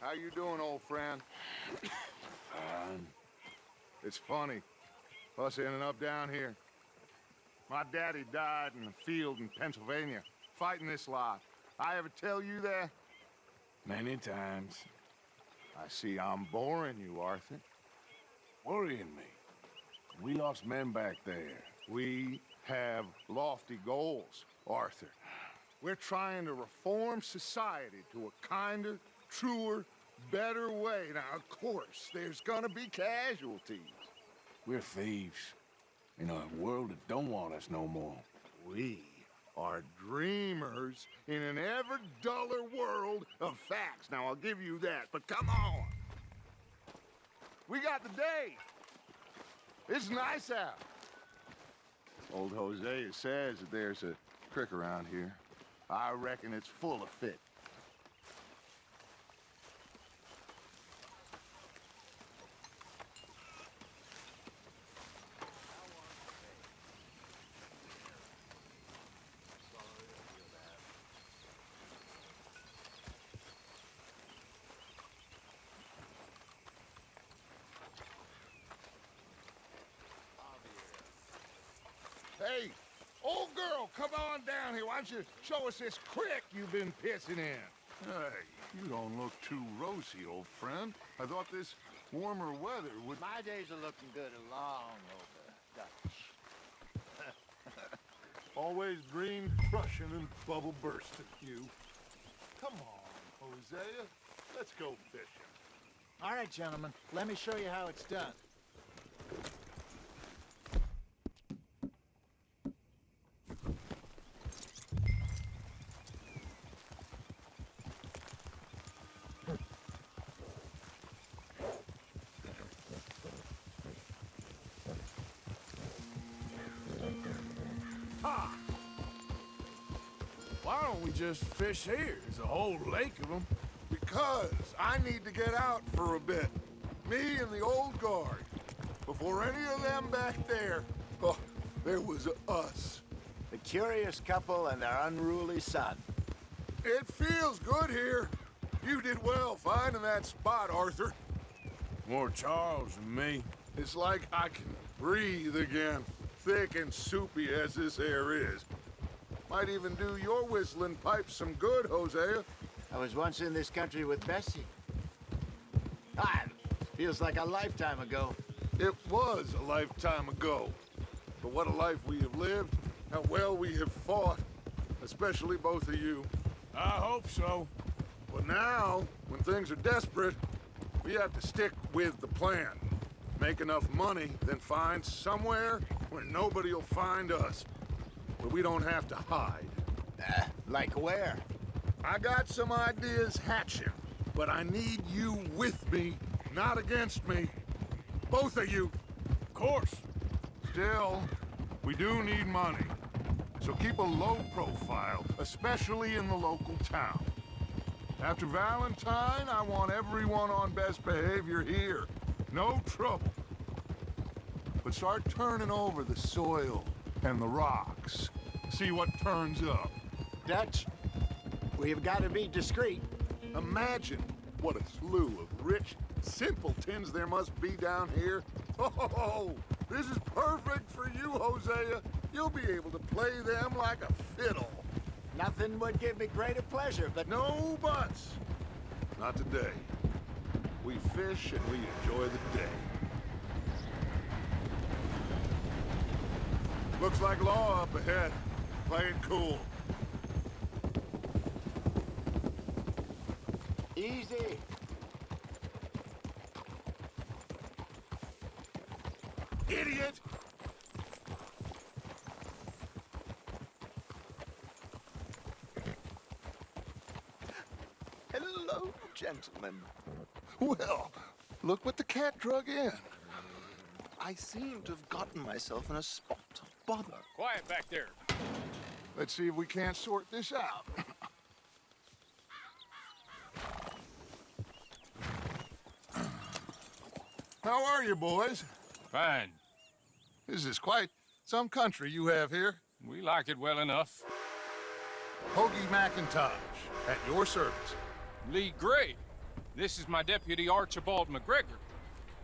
How you doing, old friend? Fine. It's funny, us ending up down here. My daddy died in the field in Pennsylvania, fighting this lot. I ever tell you that? Many times. I see I'm boring you, Arthur. Worrying me. We lost men back there. We have lofty goals, Arthur. We're trying to reform society to a kinder, truer, better way. Now, of course, there's gonna be casualties. We're thieves. In a world that don't want us no more. We are dreamers in an ever duller world of facts. Now, I'll give you that, but come on. We got the day. It's nice out. Old Hosea says that there's a creek around here. I reckon it's full of fish. Hey, old girl, come on down here. Why don't you show us this creek you've been pissing in? Hey, you don't look too rosy, old friend. I thought this warmer weather would... My days are looking good along over, Dutch. Always green crushing and bubble bursting, you. Come on, Hosea. Let's go fishing. All right, gentlemen, let me show you how it's done. Why don't we just fish here? There's a whole lake of them. Because I need to get out for a bit. Me and the old guard. Before any of them back there, oh, there was us. The curious couple and their unruly son. It feels good here. You did well finding that spot, Arthur. More Charles than me. It's like I can breathe again, thick and soupy as this air is. Might even do your whistling pipes some good, Hosea. I was once in this country with Bessie. Feels like a lifetime ago. It was a lifetime ago. But what a life we have lived, how well we have fought, especially both of you. I hope so. But now, when things are desperate, we have to stick with the plan. Make enough money, then find somewhere where nobody will find us. Where we don't have to hide. Like where? I got some ideas hatching, but I need you with me, not against me. Both of you. Of course. Still, we do need money. So keep a low profile, especially in the local town. After Valentine, I want everyone on best behavior here. No trouble. But start turning over the soil and the rocks. See what turns up. Dutch, we've got to be discreet. Imagine what a slew of rich simpletons there must be down here. Oh, this is perfect for you, Hosea. You'll be able to play them like a fiddle. Nothing would give me greater pleasure, but... No buts. Not today. We fish and we enjoy the day. Looks like law up ahead. Play it cool. Easy. Idiot! Hello, gentlemen. Well, look what the cat drug in. I seem to have gotten myself in a spot of bother. Quiet back there. Let's see if we can't sort this out. How are you, boys? Fine. This is quite some country you have here. We like it well enough. Hoagie McIntosh, at your service. Lee Gray. This is my deputy Archibald McGregor.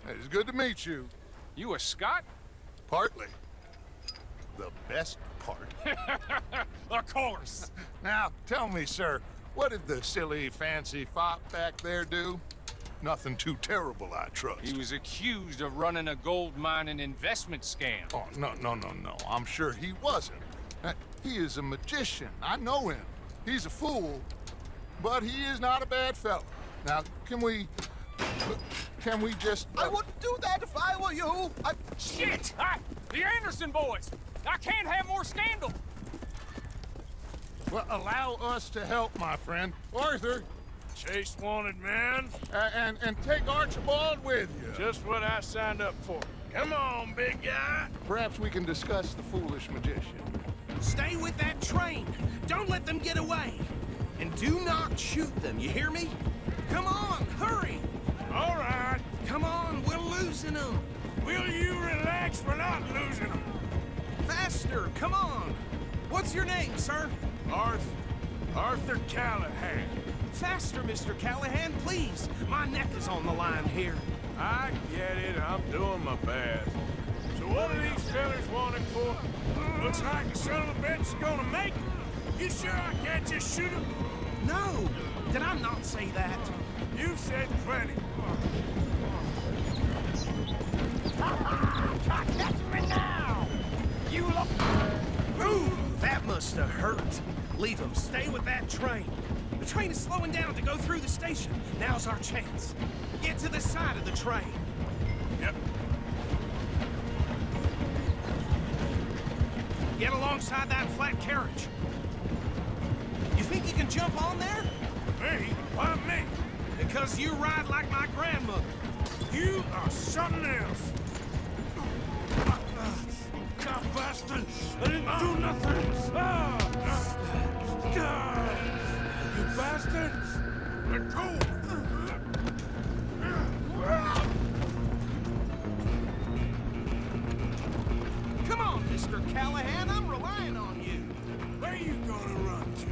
It's good to meet you. You a Scot? Partly. The best part. Of course. Now, tell me, sir, what did the silly, fancy fop back there do? Nothing too terrible, I trust. He was accused of running a gold mining investment scam. Oh, no. I'm sure he wasn't. He is a magician. I know him. He's a fool, but he is not a bad fellow. Now, can we just... I wouldn't do that if I were you. Shit! The Anderson boys! I can't have more scandal! Well, allow us to help, my friend. Arthur, Chase wanted, man. and take Archibald with you. Just what I signed up for. Come on, big guy. Perhaps we can discuss the foolish magician. Stay with that train. Don't let them get away. And do not shoot them, you hear me? Come on, hurry. All right. Come on, we're losing them. Will you relax? We're not losing them. Faster, come on. What's your name, sir? Arthur Callahan. Faster, Mr. Callahan, please. My neck is on the line here. I get it. I'm doing my best. So what are these fellas wanting for? Looks like the son of a bitch is gonna make it. You sure I can't just shoot him? No, did I not say that? You said plenty. Catch me now! You look... Ooh, that must have hurt. Leave him. Stay with that train. The train is slowing down to go through the station. Now's our chance. Get to the side of the train. Yep. Get alongside that flat carriage. You think you can jump on there? Me? Why me? Because you ride like my grandmother. You are something else. God bastard! I didn't do nothing! You bastard! Let go! Come on, Mr. Callahan, I'm relying on you. Where you gonna run to?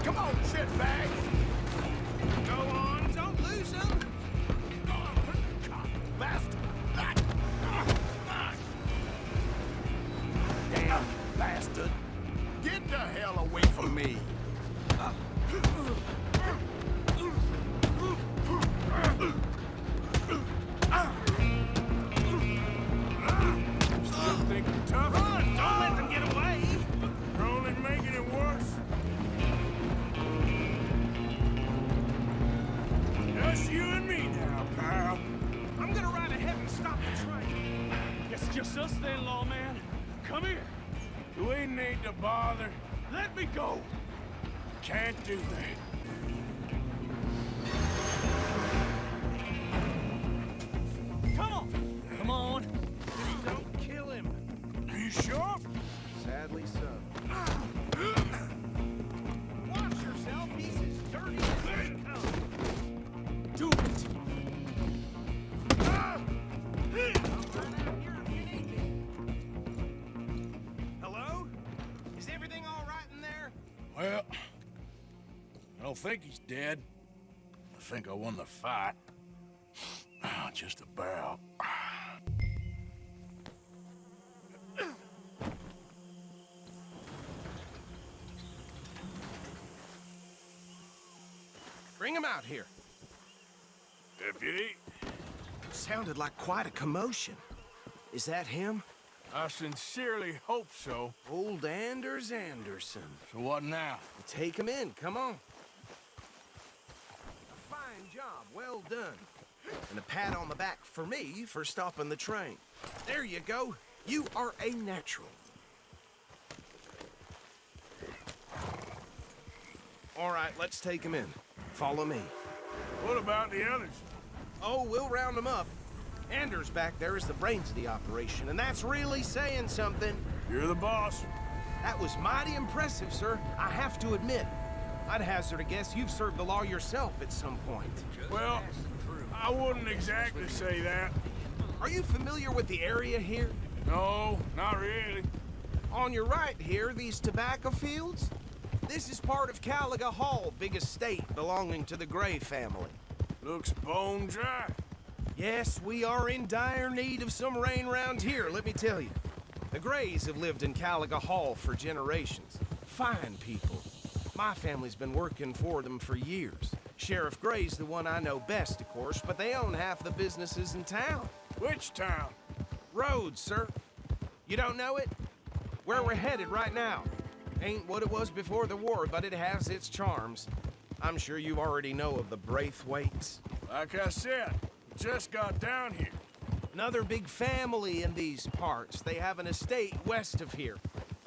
Come on, shitbag! Go on, don't lose him. Bastard! Damn bastard! Get the hell away from me! Still think you're tough? Run, don't let them get away. You're only making it worse. Just you and me now, pal. I'm gonna ride ahead and stop the train. It's just us then, lawman. Come here. Do we need to bother? Let me go. Can't do that. Come on. Come on. Don't kill him. Are you sure? Sadly so. Watch yourself, he's as dirty as they come. Do it. I'll run out here if you need me. Hello? Is everything all right in there? Well, I don't think he's dead. I think I won the fight. Just about. Bring him out here. Deputy, Sounded like quite a commotion. Is that him? I sincerely hope so. Old Anders Anderson. So what now? Take him in, come on. Fine job, well done. And a pat on the back for me for stopping the train. There you go. You are a natural. All right, let's take him in. Follow me. What about the others? Oh, we'll round them up. Anders back there is the brains of the operation, and that's really saying something. You're the boss. That was mighty impressive, sir. I have to admit. I'd hazard a guess you've served the law yourself at some point. Well, I wouldn't exactly say that. Are you familiar with the area here? No, not really. On your right here, these tobacco fields? This is part of Caliga Hall, big estate belonging to the Gray family. Looks bone dry. Yes, we are in dire need of some rain round here, let me tell you. The Grays have lived in Caliga Hall for generations. Fine people. My family's been working for them for years. Sheriff Gray's the one I know best, of course, but they own half the businesses in town. Which town? Rhodes, sir. You don't know it? Where we're headed right now. Ain't what it was before the war, but it has its charms. I'm sure you already know of the Braithwaites. Like I said, just got down here. Another big family in these parts. They have an estate west of here.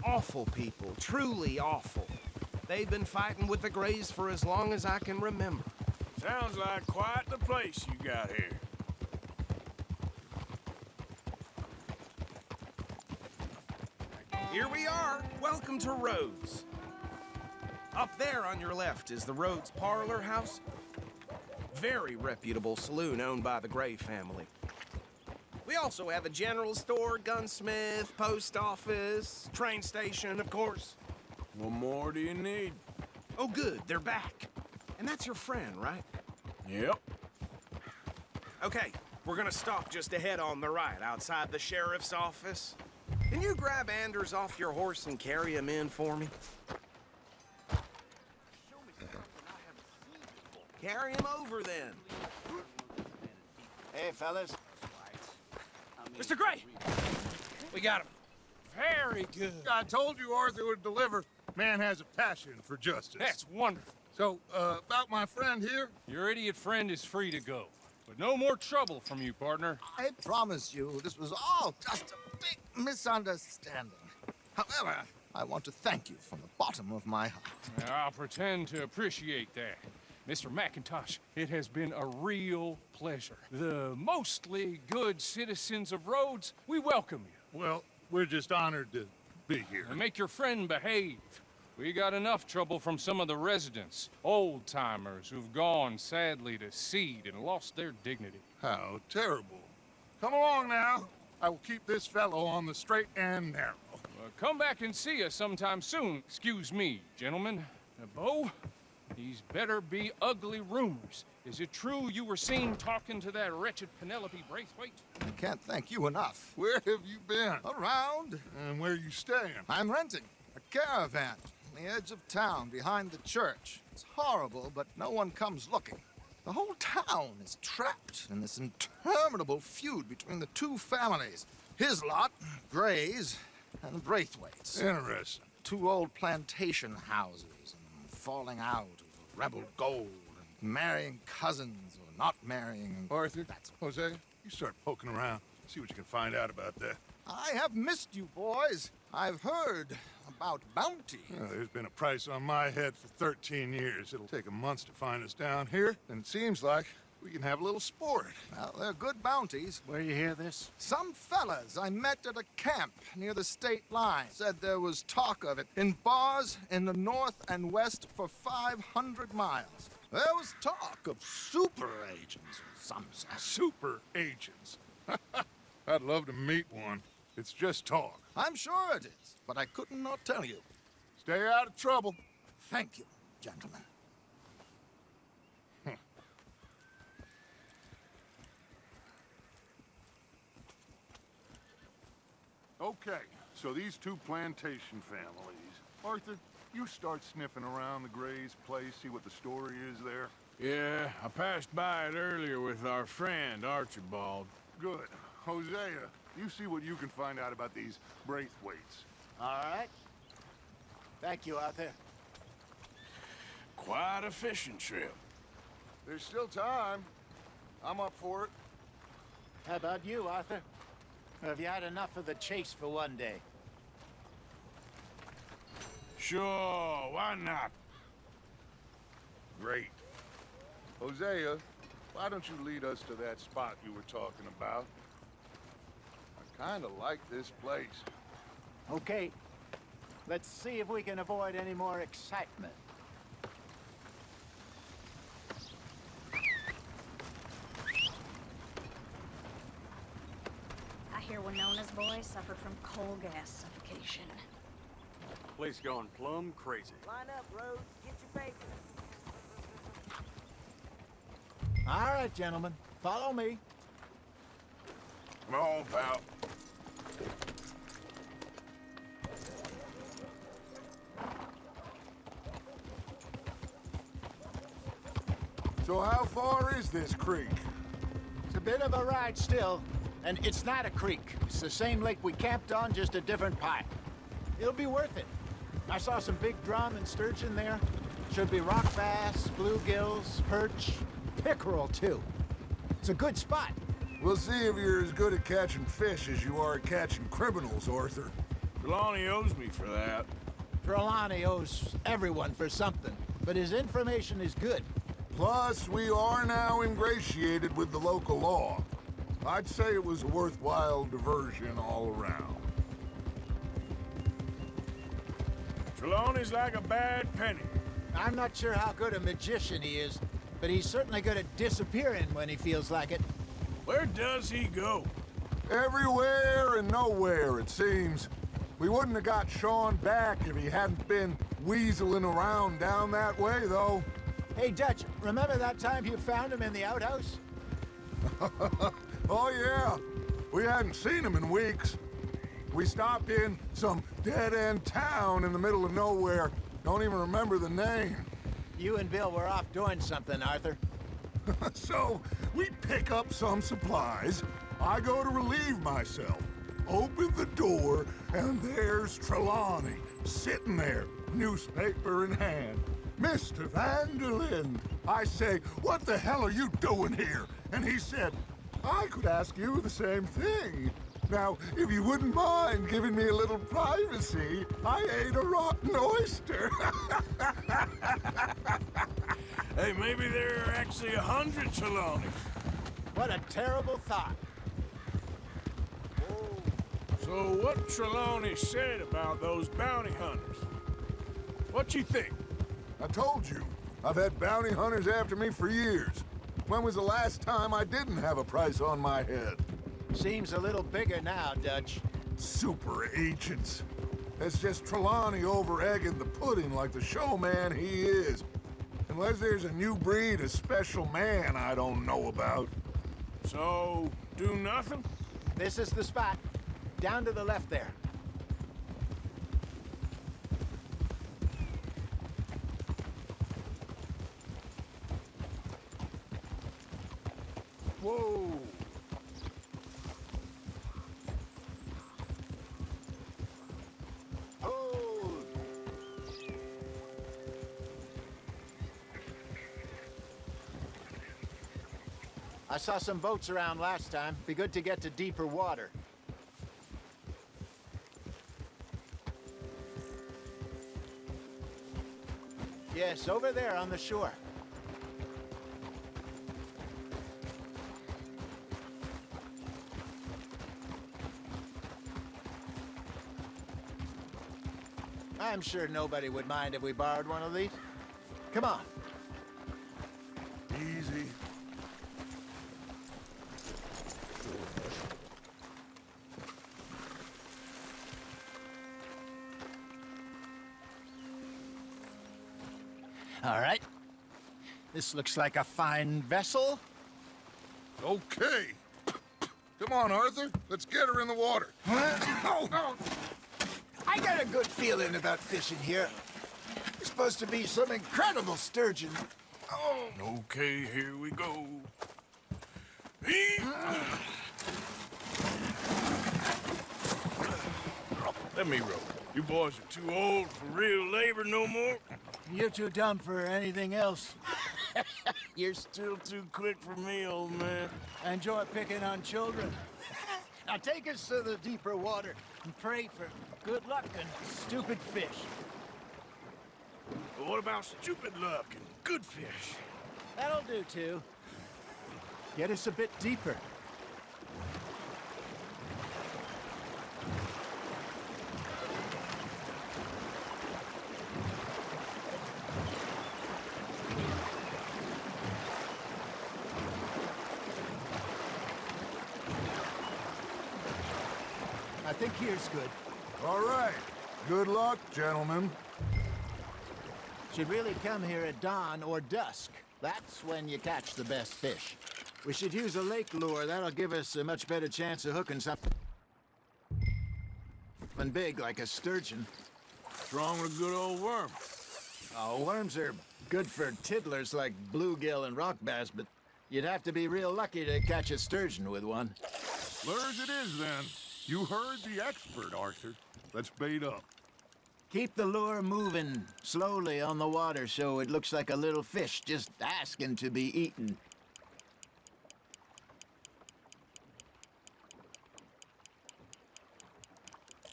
Awful people, truly awful. They've been fighting with the Grays for as long as I can remember. Sounds like quite the place you got here. Here we are. Welcome to Rhodes. Up there on your left is the Rhodes Parlor House. Very reputable saloon owned by the Gray family. We also have a general store, gunsmith, post office, train station, of course. What more do you need? Oh, good, they're back. And that's your friend, right? Yep. Okay, we're gonna stop just ahead on the right, outside the sheriff's office. Can you grab Anders off your horse and carry him in for me? Carry him over, then. Hey, fellas. Mr. Gray! We got him. Very good. I told you Arthur would deliver. Man has a passion for justice. That's wonderful. So, about my friend here? Your idiot friend is free to go. But no more trouble from you, partner. I promise you, this was all just a big misunderstanding. However, I want to thank you from the bottom of my heart. I'll pretend to appreciate that. Mr. McIntosh, it has been a real pleasure. The mostly good citizens of Rhodes, we welcome you. Well, we're just honored to be here. And make your friend behave. We got enough trouble from some of the residents, old-timers who've gone, sadly, to seed and lost their dignity. How terrible. Come along now. I will keep this fellow on the straight and narrow. Come back and see us sometime soon. Excuse me, gentlemen. Bo, these better be ugly rumors. Is it true you were seen talking to that wretched Penelope Braithwaite? I can't thank you enough. Where have you been? Around, And where you staying? I'm renting a caravan on the edge of town behind the church. It's horrible, but no one comes looking. The whole town is trapped in this interminable feud between the two families. His lot, Gray's, and the Braithwaites. Interesting. Two old plantation houses and falling out over rebel gold and marrying cousins or not marrying. Arthur, That's Jose, you start poking around. See what you can find out about that. I have missed you, boys. I've heard about bounty. There's been a price on my head for 13 years. It'll take a month to find us down here, and it seems like we can have a little sport. Well, they're good bounties. Where you hear this? Some fellas I met at a camp near the state line said there was talk of it in bars in the north and west for 500 miles. There was talk of super agents, some said. Super agents. I'd love to meet one. It's just talk. I'm sure it is, but I couldn't not tell you. Stay out of trouble. Thank you, gentlemen. Okay, so these two plantation families. Arthur, you start sniffing around the Gray's place, see what the story is there. Yeah, I passed by it earlier with our friend, Archibald. Good. Hosea, you see what you can find out about these Braithwaites. All right. Thank you, Arthur. Quite a fishing trip. There's still time. I'm up for it. How about you, Arthur? Or have you had enough of the chase for one day? Sure, why not? Great. Hosea, why don't you lead us to that spot you were talking about? I kind of like this place. Okay. Let's see if we can avoid any more excitement. Boy suffered from coal gas suffocation. Place gone plumb crazy. Line up, Rose. Get your bacon. All right, gentlemen. Follow me. Come on, pal. So how far is this creek? It's a bit of a ride still, and it's not a creek. It's the same lake we camped on, just a different pipe. It'll be worth it. I saw some big drum and sturgeon there. Should be rock bass, bluegills, perch, pickerel too. It's a good spot. We'll see if you're as good at catching fish as you are at catching criminals, Arthur. Trelawney owes me for that. Trelawney owes everyone for something, but his information is good. Plus, we are now ingratiated with the local law. I'd say it was a worthwhile diversion all around. Trelawney's like a bad penny. I'm not sure how good a magician he is, but he's certainly good at disappearing when he feels like it. Where does he go? Everywhere and nowhere, it seems. We wouldn't have got Sean back if he hadn't been weaseling around down that way, though. Hey, Dutch, remember that time you found him in the outhouse? Oh, yeah. We hadn't seen him in weeks. We stopped in some dead-end town in the middle of nowhere. Don't even remember the name. You and Bill were off doing something, Arthur. So, we pick up some supplies. I go to relieve myself. Open the door, and there's Trelawney, sitting there, newspaper in hand. Mr. Vanderlyn. I say, what the hell are you doing here? And he said, I could ask you the same thing. Now, if you wouldn't mind giving me a little privacy, I ate a rotten oyster. Hey, maybe there are actually 100 Trelawneys. What a terrible thought. So what Trelawney said about those bounty hunters? What you think? I told you, I've had bounty hunters after me for years. When was the last time I didn't have a price on my head? Seems a little bigger now, Dutch. Super agents. It's just Trelawney over-egging the pudding like the showman he is. Unless there's a new breed of special man I don't know about. So, do nothing? This is the spot. Down to the left there. Whoa! Hold! I saw some boats around last time. Be good to get to deeper water. Yes, over there on the shore. I'm sure nobody would mind if we borrowed one of these. Come on. Easy. All right. This looks like a fine vessel. Okay. Come on, Arthur. Let's get her in the water. Oh. I got a good feeling about fishing here. There's supposed to be some incredible sturgeon. Oh. Okay, here we go. Let me row. You boys are too old for real labor no more. You're too dumb for anything else. You're still too quick for me, old man. I enjoy picking on children. Now take us to the deeper water and pray for good luck and stupid fish. But what about stupid luck and good fish? That'll do, too. Get us a bit deeper. I think here's good. All right. Good luck, gentlemen. Should really come here at dawn or dusk. That's when you catch the best fish. We should use a lake lure. That'll give us a much better chance of hooking something big like a sturgeon. Strong with a good old worm. Oh, worms are good for tiddlers like bluegill and rock bass, but you'd have to be real lucky to catch a sturgeon with one. Lures it is, then. You heard the expert, Arthur. Let's bait up. Keep the lure moving slowly on the water so it looks like a little fish just asking to be eaten.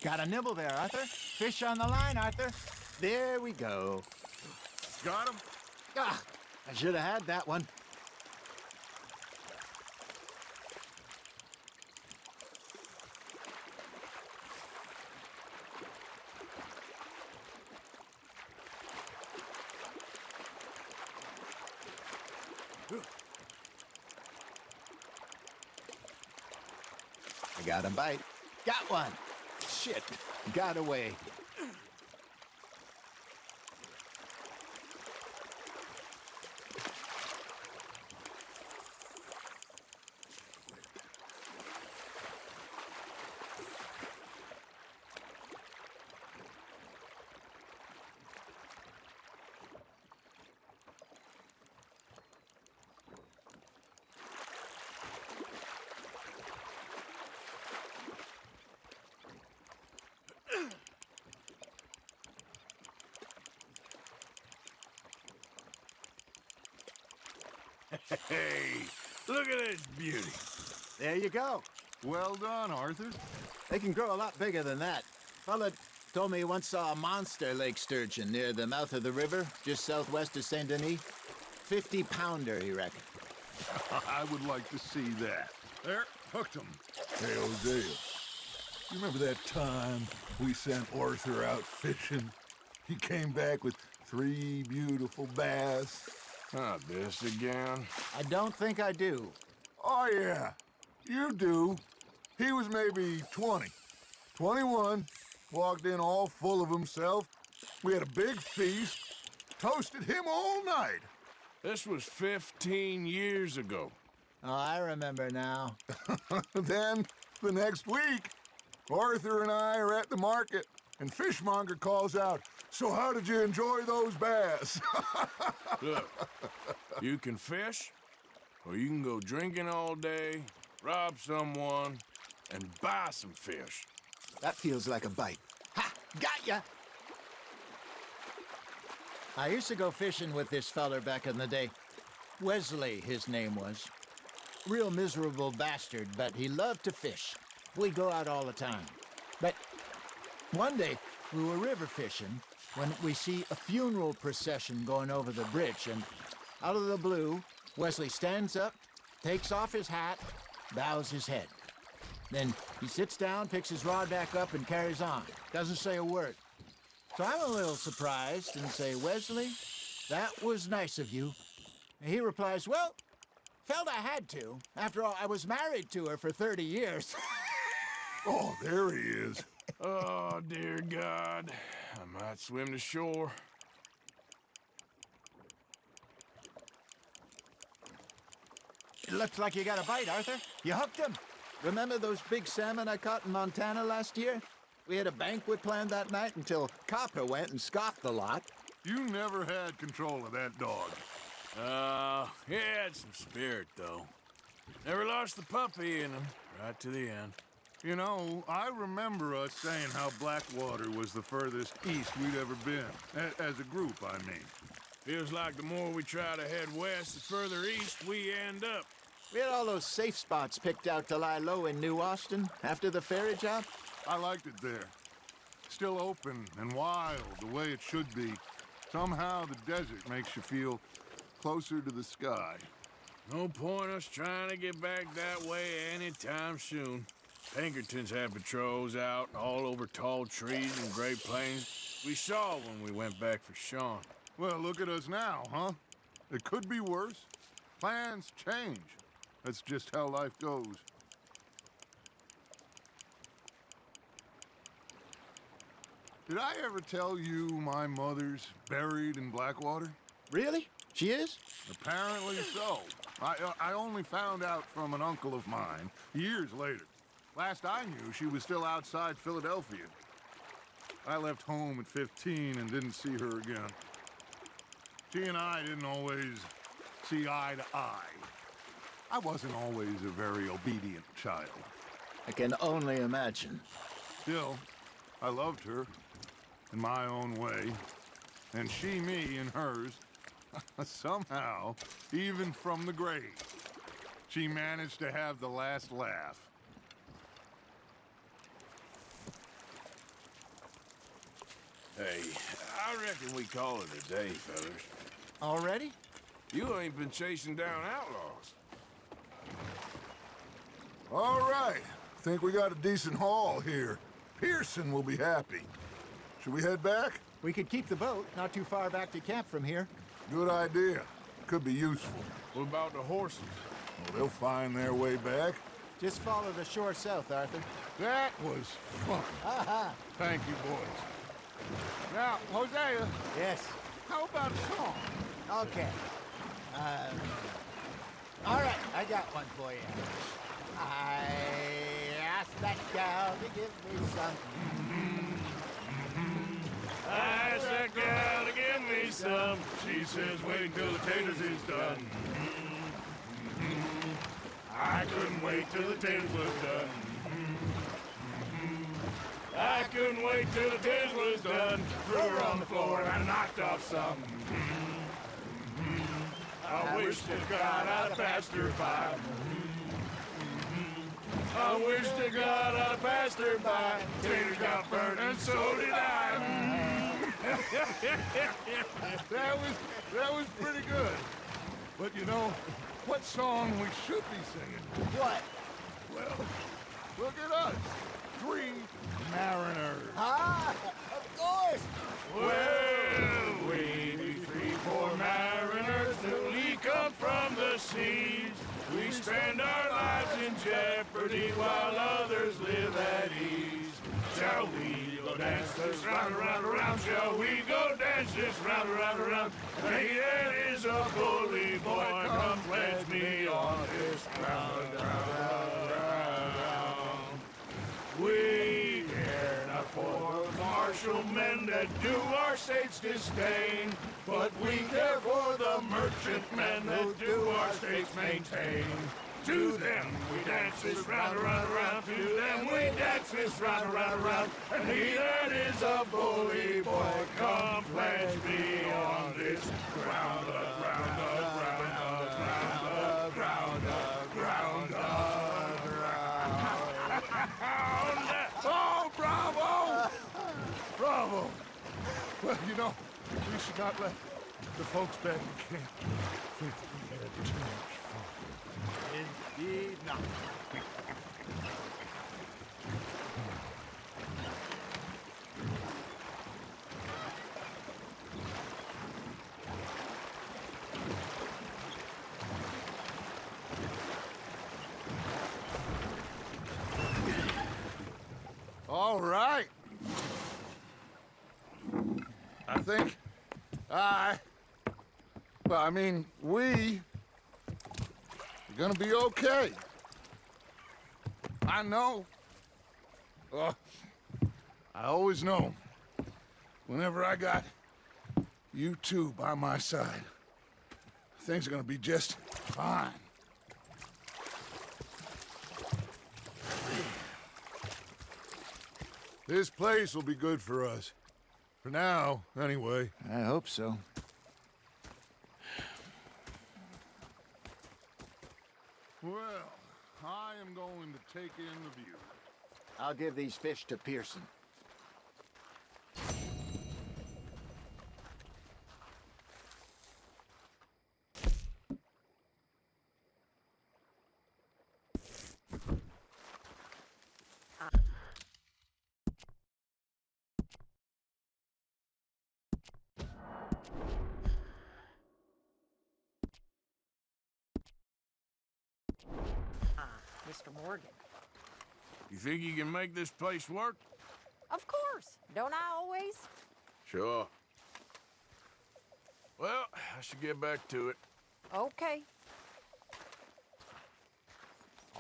Got a nibble there, Arthur. Fish on the line, Arthur. There we go. Got him? Ah, I should have had that one. I got a bite. Got one. Shit. Got away. Hey, look at this beauty. There you go. Well done, Arthur. They can grow a lot bigger than that. Fella told me he once saw a monster lake sturgeon near the mouth of the river, just southwest of Saint Denis. 50-pounder, he reckoned. I would like to see that. There, hooked him. Hey, O'Dale. You remember that time we sent Arthur out fishing? He came back with 3 beautiful bass. Not this again. I don't think I do. Oh, yeah. You do. He was maybe 20. 21. Walked in all full of himself. We had a big feast. Toasted him all night. This was 15 years ago. Oh, I remember now. Then, the next week, Arthur and I are at the market, and Fishmonger calls out, "So how did you enjoy those bass?" Look, you can fish, or you can go drinking all day, rob someone, and buy some fish. That feels like a bite. Ha! Got ya! I used to go fishing with this feller back in the day. Wesley, his name was. Real miserable bastard, but he loved to fish. We'd go out all the time. But one day, we were river fishing when we see a funeral procession going over the bridge, and out of the blue, Wesley stands up, takes off his hat, bows his head. Then he sits down, picks his rod back up, and carries on. Doesn't say a word. So I'm a little surprised and say, "Wesley, that was nice of you." And he replies, "Well, felt I had to. After all, I was married to her for 30 years. Oh, there he is. Oh, dear God. I might swim to shore. It looks like you got a bite, Arthur. You hooked him. Remember those big salmon I caught in Montana last year? We had a banquet planned that night until Copper went and scoffed the lot. You never had control of that dog. He had some spirit, though. Never lost the puppy in him, right to the end. You know, I remember us saying how Blackwater was the furthest east we'd ever been. As a group, I mean. Feels like the more we try to head west, the further east we end up. We had all those safe spots picked out to lie low in New Austin after the ferry job. I liked it there. Still open and wild, the way it should be. Somehow the desert makes you feel closer to the sky. No point us trying to get back that way anytime soon. Pinkertons had patrols out all over tall trees and Great Plains. We saw when we went back for Sean. Well, look at us now, huh? It could be worse. Plans change. That's just how life goes. Did I ever tell you my mother's buried in Blackwater? Really? She is? Apparently so. I only found out from an uncle of mine years later. Last I knew, she was still outside Philadelphia. I left home at 15 and didn't see her again. She and I didn't always see eye to eye. I wasn't always a very obedient child. I can only imagine. Still, I loved her in my own way, and she me in hers. Somehow, even from the grave, she managed to have the last laugh. Hey, I reckon we call it a day, fellas. Already? You ain't been chasing down outlaws. All right. Think we got a decent haul here. Pearson will be happy. Should we head back? We could keep the boat not too far back to camp from here. Good idea. Could be useful. What about the horses? Well, they'll find their way back. Just follow the shore south, Arthur. That was fun. Thank you, boys. Now, Hosea, Yes. how about a song? Okay. All right, I got one for you. I asked that gal to give me some. I asked that gal to give me some. She says, wait till the taters is done. I couldn't wait till the taters was done. I couldn't wait till the taters was done. Threw her on the floor and I knocked off some. I wish to God I'd passed her by. I wish to God I'd passed her by. Taters got burned and so did I. That was pretty good. But you know, what song we should be singing? What? Well, look at us. 3 mariners. Ah, of course. Well, we be 3 poor mariners newly come from the seas. We spend our lives in jeopardy while others live at ease. Shall we go dance this round, around, around? Shall we go dance this round, around, around? Hey, that is a bully boy. Come pledge me on this round, round, round. We care not for the martial men that do our state's disdain, but we care for the merchant men that do our state's maintain. To them we dance this round, around, around. To them we dance this round, around, around. And he that is a bully boy, come pledge me on this ground, ground, ground, ground, ground, ground, ground. Oh, bravo! Bravo! Well, you know, we should not let the folks back in camp think we had too much fun. Indeed not. All right. I think we're gonna be okay. I know. I always know. Whenever I got you two by my side, things are gonna be just fine. This place will be good for us. For now, anyway. I hope so. Well, I am going to take in the view. I'll give these fish to Pearson. Mr. Morgan. You think you can make this place work? Of course. Don't I always? Sure. Well, I should get back to it. Okay.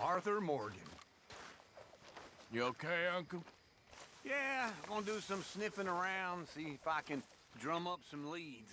Arthur Morgan. You okay, Uncle? Yeah, I'm gonna do some sniffing around, see if I can drum up some leads.